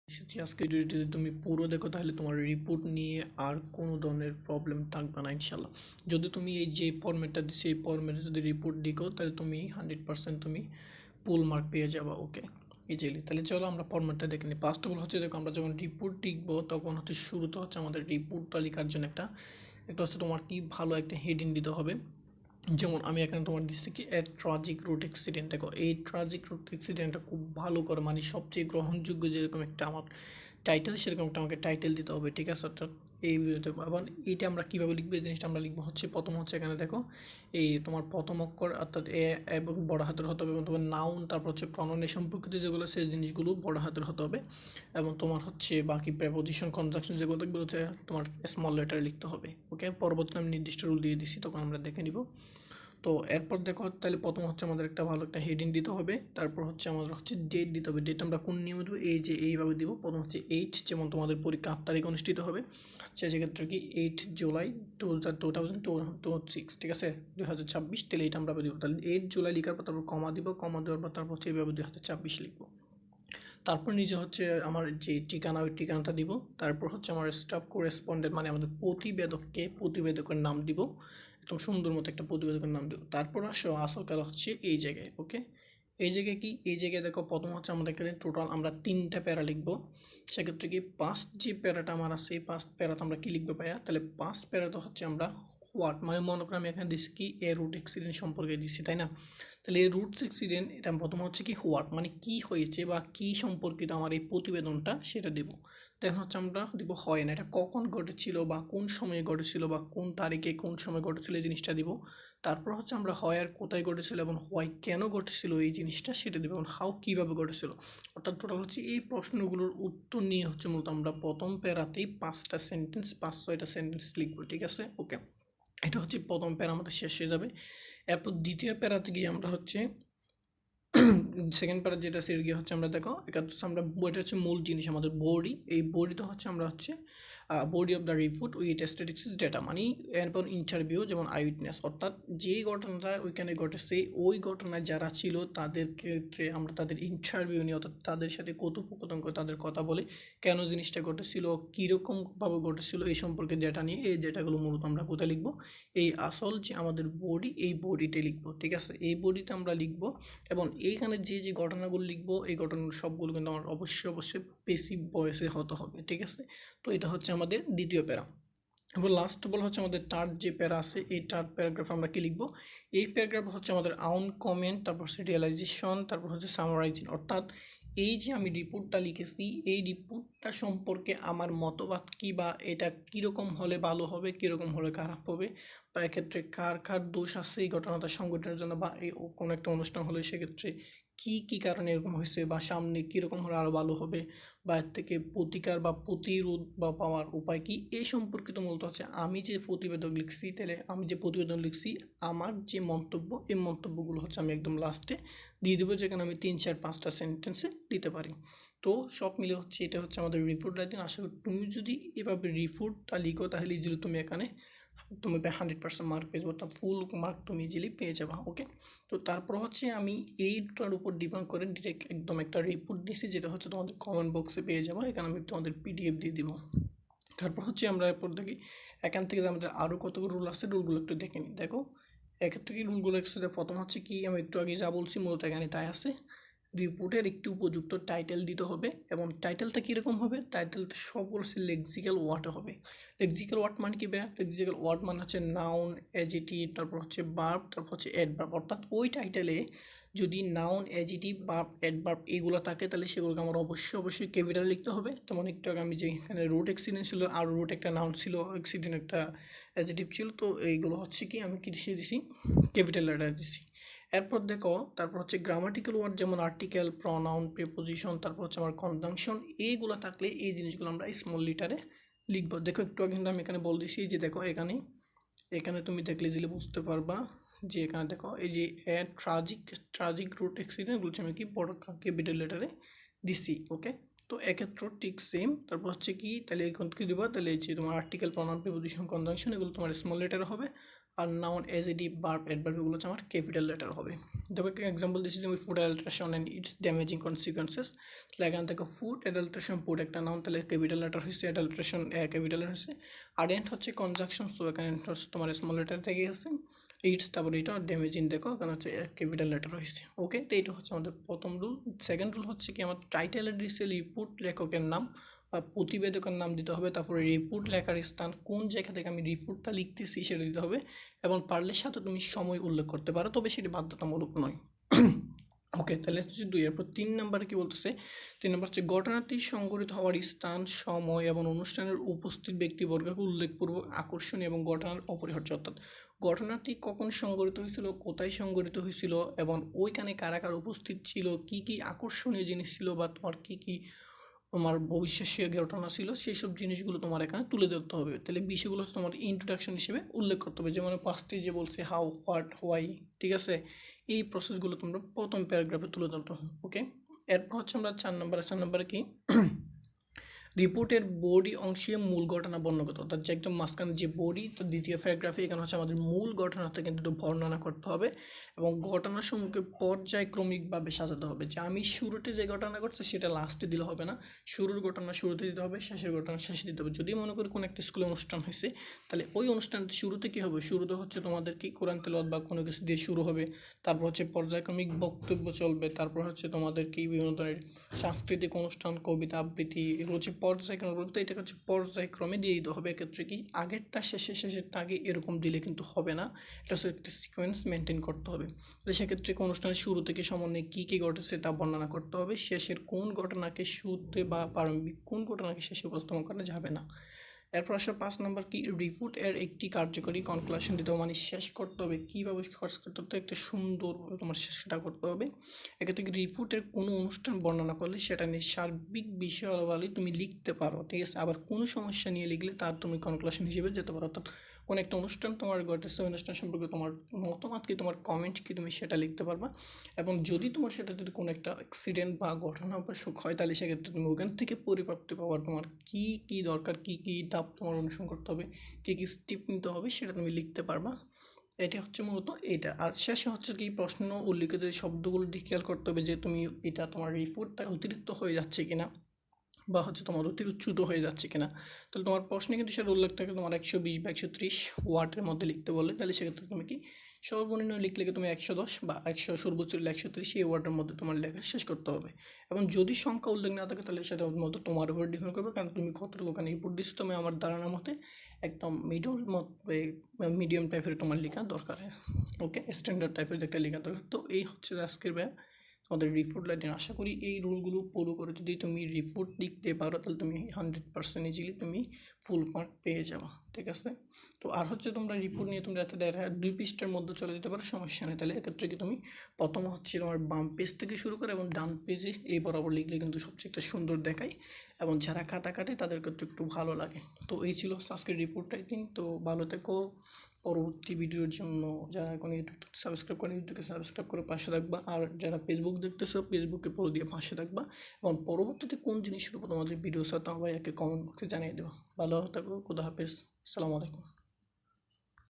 এসেছি আজকে ভিডিওটি যদি তুমি পুরো দেখো তাহলে তোমার রিপোর্ট নিয়ে আর কোনো ধরনের প্রবলেম থাকবে না ইনশাল্লাহ। যদি তুমি এই যে ফরম্যাটটা দিচ্ছি এই ফরম্যাটে যদি রিপোর্ট দিকো তাহলে তুমি 100% তুমি ফুল মার্ক পেয়ে যাবা। ওকে, ইজিলি। তাহলে চলো আমরা ফরম্যাটটা দেখে নিই। ফার্স্ট অফ অল হচ্ছে দেখো, আমরা যখন রিপোর্ট লিখবো তখন হচ্ছে শুরুতে হচ্ছে আমাদের রিপোর্টটা লেখার জন্য একটা একটা হচ্ছে তোমার কি ভালো একটা হেডিং দিতে হবে। যেমন আমি এখানে তোমার দিচ্ছি কি এ ট্রাজিক রুট অ্যাক্সিডেন্ট। দেখো এই ট্রাজিক রুট অ্যাক্সিডেন্টটা খুব ভালো করে, মানে সবচেয়ে গ্রহণযোগ্য যেরকম একটা আমার টাইটেল, সেরকম একটা আমাকে টাইটেল দিতে হবে, ঠিক আছে? অর্থাৎ এই ভিডিওতে আবার এইটা আমরা কীভাবে লিখবো, এই জিনিসটা আমরা লিখবো হচ্ছে প্রথম হচ্ছে এখানে দেখো এই তোমার প্রথম অক্ষর অর্থাৎ এ এবং বড় হাতের হতে হবে, এবং তোমার নাউন তারপর হচ্ছে প্রনাউন সম্পর্কিত যেগুলো সেই জিনিসগুলো বড় হাতের হতে হবে, এবং তোমার হচ্ছে বাকি প্রেপোজিশন কনজাংশন যেগুলো এগুলো হচ্ছে তোমার স্মল লেটারে লিখতে হবে। ওকে, পরবর্তীতে আমি নির্দিষ্ট রুল দিয়ে দিছি, তখন আমরা দেখে নিব। তো এরপর দেখো তাহলে প্রথম হচ্ছে আমাদের একটা ভালো একটা হেডিং দিতে হবে, তারপর হচ্ছে আমাদের হচ্ছে ডেট দিতে হবে। ডেট আমরা কোন নিয়মে দেবো, এই যে এইভাবে দিব। প্রথম হচ্ছে 8, যেমন তোমাদের পরীক্ষা 8 তারিখ অনুষ্ঠিত হবে, সেক্ষেত্রে কি 8 জুলাই 2026, ঠিক আছে, 2026। তাহলে এইটা আমরা দিব। তাহলে 8 জুলাই লেখার পর তারপর কমা দিব, কমা দেওয়ার পর তারপর হচ্ছে এইভাবে 2026 লিখবো। তারপর নিচে হচ্ছে আমার যে ঠিকানা, ওই ঠিকানাটা দিব। তারপর হচ্ছে আমার স্টাফ করেসপন্ডেন্ট, মানে আমাদের প্রতিবেদককে প্রতিবেদকের নাম দিব, একদম সুন্দর মতো একটা প্রতিবেদকের নাম দিব। তারপর আসল কাজ হচ্ছে এই জায়গায়। ওকে, এই জায়গায় কি, এই জায়গায় দেখো প্রথম হচ্ছে আমাদের এখানে টোটাল আমরা 3টা প্যারা লিখবো। সেক্ষেত্রে কি ফার্স্ট যে প্যারাটা আমার আছে, এই ফার্স্ট প্যারাতে আমরা কি লিখবো পাইয়া, তাহলে ফার্স্ট প্যারাতে হচ্ছে আমরা হোয়াট, মানে মনে করি আমি এখানে দিচ্ছি কি এ রুট অ্যাক্সিডেন্ট সম্পর্কে দিচ্ছি, তাই না? তাহলে এই রুট অ্যাক্সিডেন্ট এটা প্রথম হচ্ছে কি হোয়াট, মানে কি হয়েছে বা কি সম্পর্কিত আমার এই প্রতিবেদনটা সেটা দেব। দেন হচ্ছে আমরা দিব হয় না, এটা কখন ঘটেছিল বা কোন সময়ে ঘটেছিল বা কোন তারিখে কোন সময় ঘটেছিল এই জিনিসটা দিব। তারপর হচ্ছে আমরা হয় আর কোথায় ঘটেছিল এবং হয় কেন ঘটেছিল এই জিনিসটা সেটা দেবো, এবং হাউ কীভাবে ঘটেছিল। অর্থাৎ টোটাল হচ্ছে এই প্রশ্নগুলোর উত্তর নিয়ে হচ্ছে মূলত আমরা প্রথম প্যারাতেই 5টা সেন্টেন্স 5-6টা সেন্টেন্স লিখবো, ঠিক আছে? ওকে, এটা হচ্ছে প্রথম প্যারা আমাদের শেষ হয়ে যাবে। এরপর দ্বিতীয় প্যারাতে গিয়ে আমরা হচ্ছে সেকেন্ড প্যারা যেটা সেটা গিয়ে হচ্ছে আমরা দেখো এটা হচ্ছে আমরা বইটা হচ্ছে মূল জিনিস আমাদের বডি। এই বডিতে হচ্ছে আমরা হচ্ছে body of the report with statistics data, মানে এরপর ইন্টারভিউ যেমন আই উইটনেস, অর্থাৎ যেই ঘটনাটা ওইখানে ঘটেছে ওই ঘটনায় যারা ছিল তাদের ক্ষেত্রে আমরা তাদের ইন্টারভিউ নিই, অর্থাৎ তাদের সাথে কথোপকথন করে তাদের কথা বলে কেন জিনিসটা ঘটেছিল, কীরকমভাবে ঘটেছিল এই সম্পর্কে ডেটা নিয়ে এই ডেটাগুলো মূলত আমরা কোথায় লিখবো, এই আসল যে আমাদের বডি এই বডিতে লিখবো, ঠিক আছে? এই বডিতে আমরা লিখবো, এবং এইখানে যে যে ঘটনাগুলো লিখবো এই ঘটনার সবগুলো কিন্তু আমার অবশ্যই পেসিভ ভয়েসে হতে হবে, ঠিক আছে? তো এটা হচ্ছে আমাদের দ্বিতীয় প্যারা। এবার লাস্ট বল হচ্ছে আমাদের থার্ড যে প্যারা আছে, এই থার্ড প্যারাগ্রাফ আমরা কি লিখবো, এই প্যারাগ্রাফ হচ্ছে আমাদের আউন কমেন্ট, তারপর হচ্ছে রিয়েলাইজেশন, তারপর হচ্ছে সামারাইজিং। অর্থাৎ এই যে আমি রিপোর্টটা লিখেছি এই রিপোর্টটা সম্পর্কে আমার মতবাদ কী, বা এটা কীরকম হলে ভালো হবে, কীরকম হলে খারাপ হবে, বা এক্ষেত্রে কার কার দোষ আছে এই ঘটনাটা সংঘটনের জন্য, বা এই কোনো একটা অনুষ্ঠান হলে সেক্ষেত্রে কী কী কারণে এরকম হয়েছে, বা সামনে কীরকম হলে আরও ভালো হবে, বা এর থেকে প্রতিকার বা প্রতিরোধ বা পাওয়ার উপায় কী, এই সম্পর্কিত মূলত হচ্ছে আমি যে প্রতিবেদন লিখছি, তাহলে আমি যে প্রতিবেদন লিখছি আমার যে মন্তব্য এই মন্তব্যগুলো হচ্ছে আমি একদম লাস্টে দিয়ে দেবো, যেখানে আমি 3-4-5টা সেন্টেন্সে দিতে পারি। তো সব মিলে হচ্ছে এটা হচ্ছে আমাদের রিপোর্ট রাইটিং। আশা করি তুমি যদি এভাবে রিপোর্টটা লিখো তাহলে ইজিলি তুমি এখানে তুমি 100% মার্ক পেয়ে যাবো, অর্থাৎ ফুল মার্ক তুমি ইজিলি পেয়ে যাবা। ওকে, তো তারপর হচ্ছে আমি এইটার উপর ডিপেন্ড করে ডিরেক্ট একদম একটা রিপোর্ট দিয়েছি, যেটা হচ্ছে তোমাদের কমেন্ট বক্সে পেয়ে যাবো, এখানে আমি তোমাদের পিডিএফ দিয়ে দিব। তারপর হচ্ছে আমরা এরপর দেখি এখান থেকে যে আমাদের আরও কতগুলো রুল আছে রুলগুলো একটু দেখে নিই। দেখো এক্ষেত্রে কি রুলগুলো একসাথে, প্রথম হচ্ছে কি আমি একটু আগে যা বলছি মূলত এখানে তাই আছে। রিপোর্টের একটি উপযুক্ত টাইটেল দিতে হবে, এবং টাইটেলটা কীরকম হবে, টাইটেলটা সব বলছে লেক্সিক্যাল ওয়ার্ড হবে। লেক্সিক্যাল ওয়ার্ড মানে কি ভাইয়া, লেক্সিক্যাল ওয়ার্ড মানে হচ্ছে নাউন, অ্যাডজেক্টিভ, তারপর হচ্ছে ভার্ব, তারপর হচ্ছে অ্যাডভার্ব। অর্থাৎ ওই টাইটেলে যদি নাউন, অ্যাডজেক্টিভ, ভার্ব, অ্যাডভার্ব এগুলো থাকে তাহলে সেগুলোকে আমার অবশ্যই ক্যাপিটাল লিখতে হবে। তেমন একটু আগে আমি যে এখানে রুট অ্যাক্সিডেন্ট ছিল আর রুট একটা নাউন ছিল, অ্যাক্সিডেন্ট একটা অ্যাডজেক্টিভ ছিল, তো এইগুলো হচ্ছে কি আমি কি দিছি ক্যাপিটাল লেটার দিছি। এরপর দেখো তারপর হচ্ছে গ্রামাটিক্যাল ওয়ার্ড যেমন আর্টিকেল, প্রনাউন, প্রিপোজিশন, তারপর হচ্ছে আমার কনজাংশন, এইগুলো থাকলে এই জিনিসগুলো আমরা স্মল লিটারে লিখবো। দেখো একটু আগে কিন্তু আমি এখানে বল দিছি যে দেখো এখানে এখানে তুমি দেখলে যে বুঝতে পারবা যে এখানে দেখো এই যে ট্রাজিক রুট অ্যাক্সিডেন্ট এগুলো আমি কি বড় ক্যাপিটাল লেটারে দিছি। ওকে, তো এক্ষেত্রে ঠিক সেম। তারপর হচ্ছে কি তাহলে এখন কি দিবা, তাহলে এই যে তোমার আর্টিকেল, প্রনাউন, প্রিপোজিশন, কনজাংশন এগুলো তোমার স্মল লেটারে হবে, আর নাউন, অ্যাজেটিভ, ভার্ব, অ্যাডভার্ব এগুলো হচ্ছে আমার ক্যাপিটাল লেটার হবে। দেখো একটা এক্সাম্পল দিচ্ছি, যেমন food adulteration and it's damaging consequences. তাহলে এখান থেকে ফুড অ্যাডাল্ট্রেশন, ফুড একটা নাউন, তাহলে ক্যাপিটাল লেটার হচ্ছে, অ্যাডাল্ট্রেশন ক্যাপিটাল হচ্ছে। আর্ডেন্ট হচ্ছে কনজাংশন, সো এখানে হচ্ছে তোমার স্মল লেটার থেকে গেছে। ইটস, তারপরে এটা ড্যামেজিং, দেখো এখানে হচ্ছে ক্যাপিটাল লেটার হয়েছে। ওকে, তো এইটা হচ্ছে আমাদের প্রথম রুল। সেকেন্ড রুল হচ্ছে কি, আমার টাইটেলের দিচ্ছে রিপোর্ট লেখকের নাম বা প্রতিবেদকের নাম দিতে হবে, তারপরে রিপোর্ট লেখার স্থান, কোন জায়গা থেকে আমি রিপোর্টটা লিখতেছি সেটা দিতে হবে, এবং পারলে সাথে তুমি সময় উল্লেখ করতে পারো, তবে সেটি বাধ্যতামূলক নয়। ওকে, তাহলে হচ্ছে 2। এরপর 3 নম্বরে কি বলতেছে, 3 নম্বর হচ্ছে ঘটনাটি সংঘটিত হওয়ার স্থান, সময় এবং অনুষ্ঠানের উপস্থিত ব্যক্তিবর্গকে উল্লেখপূর্বক আকর্ষণীয় এবং ঘটনার অপরিহার্য, অর্থাৎ ঘটনাটি কখন সংঘটিত হয়েছিল, কোথায় সংঘটিত হয়েছিল, এবং ওইখানে কারা কারা উপস্থিত ছিল, কি কি আকর্ষণীয় জিনিস ছিল, বা তোমার কি কি তোমার ভবিষ্যৎ ঘটনা ছিল, সেই সব জিনিসগুলো তোমার এখানে তুলে ধরতে হবে। তাহলে বিষয়গুলো হচ্ছে তোমার ইন্ট্রোডাকশন হিসেবে উল্লেখ করতে হবে, যেমন ফার্স্টে যে বলছে হাউ, হোয়াট, হোয়াই, ঠিক আছে, এই প্রসেসগুলো তোমরা প্রথম প্যারাগ্রাফে তুলে ধরতে হবে। ওকে, এরপর হচ্ছে আমরা 4 নম্বরে কি রিপোর্টের বডি অংশে মূল ঘটনা বর্ণনা করতে, অর্থাৎ যে একদম মাঝখানে যে বডি, তো দ্বিতীয় প্যারাগ্রাফে এখানে হচ্ছে আমাদের মূল ঘটনাটা কিন্তু বর্ণনা করতে হবে, এবং ঘটনার সম্মুখে পর্যায়ক্রমিকভাবে সাজাতে হবে, যে আমি শুরুতে যে ঘটনা ঘটছে সেটা লাস্টে দিলে হবে না, শুরুর ঘটনা শুরুতে দিতে হবে, শেষের ঘটনা শেষে দিতে হবে। যদি মনে করি কোনো একটা স্কুলে অনুষ্ঠান হয়েছে, তাহলে ওই অনুষ্ঠানটি শুরুতে কী হবে, শুরুতে হচ্ছে তোমাদের কি কোরআন তেলাওয়াত বা কোনো কিছু দিয়ে শুরু হবে, তারপর হচ্ছে পর্যায়ক্রমিক বক্তব্য চলবে, তারপর হচ্ছে তোমাদের কি বিভিন্ন ধরনের সাংস্কৃতিক অনুষ্ঠান, কবিতা আবৃত্তি, এগুলো হচ্ছে পর্যায়ক্রমে বলতে, এটাকে হচ্ছে পর্যায়ক্রমে দিয়ে দিতে হবে। এক্ষেত্রে কি আগেরটা শেষে, শেষেরটা আগে এরকম দিলে কিন্তু হবে না, এটা হচ্ছে একটা সিকোয়েন্স মেনটেন করতে হবে। তো সেক্ষেত্রে অনুষ্ঠানের শুরু থেকে সমন্বয়ে কী কী ঘটেছে তা বর্ণনা করতে হবে, শেষের কোন ঘটনাকে শুরুতে বা প্রারম্ভিক কোন ঘটনাকে শেষে উপস্থাপন করা যাবে না। এরপর আসলে 5 নম্বর কি রিপোর্ট এর একটি কার্যকরী কনক্লুশন দিতে হবে, মানে শেষ করতে হবে, কীভাবে শেষ করতে হবে, একটা সুন্দরভাবে তোমার শেষটা করতে হবে। এক্ষেত্রে রিপোর্টের কোনো অনুষ্ঠান বর্ণনা করলে সেটা নিয়ে সার্বিক বিষয়াবলী তুমি লিখতে পারো, ঠিক আছে। আবার কোনো সমস্যা নিয়ে লিখলে তার তুমি কনক্লুশন হিসেবে যেতে পারো, অর্থাৎ কোনো একটা অনুষ্ঠান তোমার ঘটেছে, অনুষ্ঠান সম্পর্কে তোমার মতামত কি, তোমার কমেন্ট কি, তুমি সেটা লিখতে পারবা। এবং যদি তোমার সেটা যদি কোনো একটা অ্যাক্সিডেন্ট বা ঘটনা বা সুখ হয়, তাহলে সেক্ষেত্রে তুমি ওখান থেকে পরিপ্রাপ্তি পাওয়ার তোমার কী কী দরকার, কী কী ধাপ তোমার অনুসরণ করতে হবে, কী কী স্টেপ নিতে হবে, সেটা তুমি লিখতে পারবা। এটা হচ্ছে মূলত এটা। আর শেষে হচ্ছে কি প্রশ্ন উল্লিখিত শব্দগুলো দিয়ে খেয়াল করতে হবে যে তুমি এটা তোমার রিপোর্টটা অতিরিক্ত হয়ে যাচ্ছে কিনা, বা হচ্ছে তোমার অতিরুচ্যুত হয়ে যাচ্ছে কিনা। তাহলে তোমার প্রশ্নে কিন্তু সেটা উল্লেখ থাকে তোমার 120 বা 130 ওয়ার্ডের মধ্যে লিখতে বলে, তাহলে সেক্ষেত্রে তুমি কি সর্বনিম্ন লিখলে তুমি 110 বা 100, সর্বোচ্চ 130 এই ওয়ার্ডের মধ্যে তোমার লেখা শেষ করতে হবে। এবং যদি সংখ্যা উল্লেখ না থাকে, তাহলে সেটা মতো তোমার উপর ডিপেন্ড করবে, কারণ তুমি কতটুকু ওখানে রিপোর্ট দিচ্ছ। তুমি আমার ধারণা মতে একদম মিডিয়াম টাইপের তোমার লেখা দরকার। ওকে, স্ট্যান্ডার্ড টাইপের একটা লেখা দরকার। তো এই হচ্ছে আজকের তোমাদের রিপোর্ট রাইটিং। আশা করি এই রুলগুলো ফলো করে যদি তুমি রিপোর্ট লিখতে পারো, তাহলে তুমি 100% ইজিলি তুমি ফুল মার্ক পেয়ে যাবো, ঠিক আছে। তো আর হচ্ছে তোমরা রিপোর্ট নিয়ে তোমরা যাতে 2 পৃষ্ঠার মধ্যে চলে যেতে পারো, সমস্যা নেই। তাহলে এক্ষেত্রে কি তুমি প্রথম হচ্ছে তোমার বাম পেজ থেকে শুরু করে এবং ডান পেজে এই বরাবর লিখলে কিন্তু সবচেয়ে একটা সুন্দর দেখায়, এবং যারা কাটাকাটি তাদের ক্ষেত্রে একটু ভালো লাগে। তো এই ছিল আজকের রিপোর্ট রাইটিং। তো ভালো থেকো। পরবর্তী ভিডিওর জন্য যারা এখন ইউটিউব সাবস্ক্রাইব করে, ইউটিউবকে সাবস্ক্রাইব করে পাশে থাকবা, আর যারা ফেসবুক দেখতেছো ফেসবুকে ফলো দিয়ে পাশে থাকবা, এবং পরবর্তীতে কোন জিনিসের উপর তোমাদের ভিডিও সাথে আমার ভাইয়াকে কমেন্ট বক্সে জানিয়ে দেবো। ভালো থাকো, খুদা হাফেজ, আসসালামু আলাইকুম।